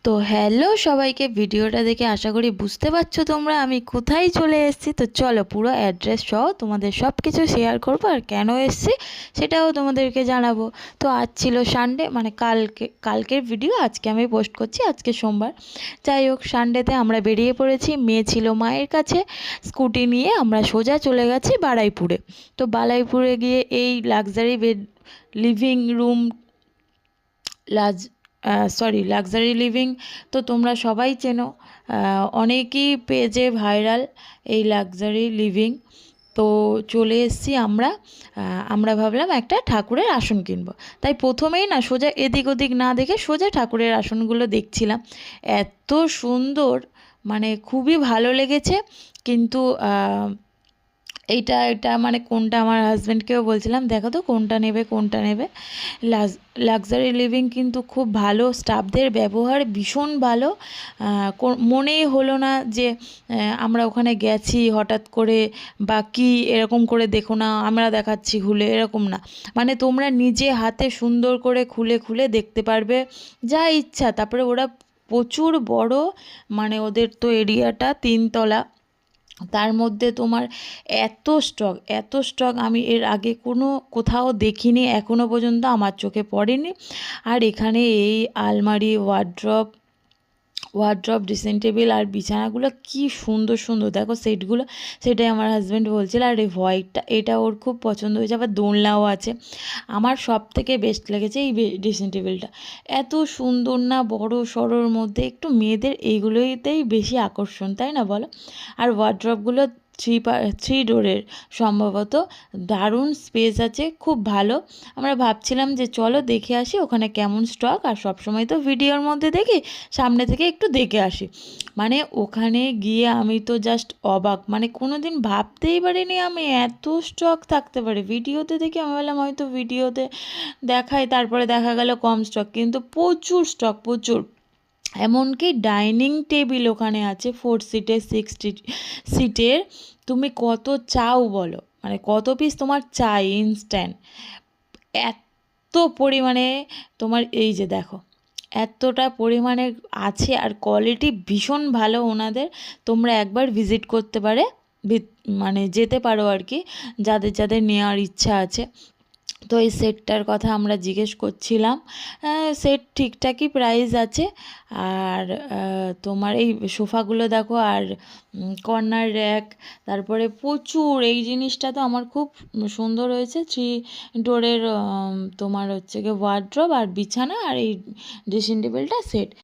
তো হ্যালো সবাইকে, ভিডিওটা দেখে আশা করি বুঝতে পারছো তোমরা আমি কোথায় চলে এসেছি। তো চলো পুরো অ্যাড্রেস সহ তোমাদের সব কিছু শেয়ার করবো, আর কেন এসেছি সেটাও তোমাদেরকে জানাবো। তো আজ ছিল সানডে, মানে কালকের ভিডিও আজকে আমি পোস্ট করছি, আজকে সোমবার। যাই হোক, সানডেতে আমরা বেরিয়ে পড়েছি, মেয়ে ছিল মায়ের কাছে। স্কুটি নিয়ে আমরা সোজা চলে গেছি বারুইপুরে। তো বারুইপুরে গিয়ে এই luxury bed, living room, luxury living তো তোমরা সবাই চেনো, অনেকই পেজে ভাইরাল এই লাক্সারি লিভিং। তো চলে এসেছি আমরা। আমরা ভাবলাম একটা ঠাকুরের আসন কিনবো, তাই প্রথমেই না সোজা এদিক ওদিক না দেখে সোজা ঠাকুরের আসনগুলো দেখছিলাম। এত সুন্দর, মানে খুবই ভালো লেগেছে। কিন্তু এইটা এটা মানে কোনটা, আমার হাজব্যান্ডকেও বলছিলাম দেখো তো কোনটা নেবে কোনটা নেবে। লাক্সারি লিভিং কিন্তু খুব ভালো, স্টাফদের ব্যবহার ভীষণ ভালো। মনেই হলো না যে আমরা ওখানে গেছি হঠাৎ করে বা কি, এরকম করে দেখো না আমরা দেখাচ্ছি খুলে, এরকম না। মানে তোমরা নিজে হাতে সুন্দর করে খুলে খুলে দেখতে পারবে যা ইচ্ছা। তারপরে ওরা প্রচুর বড়, মানে ওদের তো এরিয়াটা 3 তলা, তার মধ্যে তোমার এত স্টক আমি এর আগে কোথাও দেখিনি, এখনও পর্যন্ত আমার চোখে পড়েনি। আর এখানে এই আলমারি, ওয়ার্ড্রপ, ড্রেসিং টেবিল আর বিছানাগুলো কি সুন্দর সুন্দর, দেখো সেটগুলো। সেটাই আমার হাজব্যান্ড বলছিল। আর এই হোয়াইটটা, এটা ওর খুব পছন্দ হয়েছে, আবার দোলনাও আছে। আমার সব থেকে বেস্ট লেগেছে এই ড্রেসিং টেবিলটা। এত সুন্দর না, বড় সড়োর মধ্যে একটু মেয়েদের এইগুলোতেই বেশি আকর্ষণ, তাই না বলো? আর ওয়ার্ড্রপগুলো থ্রি ডোরের সম্ভবত, দারুণ স্পেস আছে, খুব ভালো। আমরা ভাবছিলাম যে চলো দেখে আসি ওখানে কেমন স্টক, আর সবসময় তো ভিডিওর মধ্যে দেখি, সামনে থেকে একটু দেখে আসি। মানে ওখানে গিয়ে আমি তো জাস্ট অবাক, মানে কোনো দিন ভাবতেই পারিনি আমি এত স্টক থাকতে পারে। ভিডিওতে দেখি আমি বললাম হয়তো ভিডিওতে দেখায়, তারপরে দেখা গেল কম স্টক, কিন্তু প্রচুর স্টক, প্রচুর। এমনকি ডাইনিং টেবিল ওখানে আছে 4 সিটের, 6 সিটের। তুমি কত চাও বলো, মানে কত পিস তোমার চাই ইনস্ট্যান্ট, এত পরিমাণে। তোমার এই যে দেখো, এতটা পরিমাণে আছে, আর কোয়ালিটি ভীষণ ভালো ওনাদের। তোমরা একবার ভিজিট করতে পারে, মানে যেতে পারো আর কি, যাদের যাদের নেওয়ার ইচ্ছা আছে। তো এই সেটটার কথা আমরা জিজ্ঞেস করছিলাম। সেট ঠিকঠাকই প্রাইস আছে। আর তোমার এই সোফাগুলো দেখো, আর কর্নার র্যাক, তারপরে প্রচুর, এই জিনিসটা তো আমার খুব সুন্দর হয়েছে, 3 ডোরের তোমার হচ্ছে গিয়ে ওয়ার্ড্রপ আর বিছানা আর এই ড্রেসিং টেবিলটা সেট।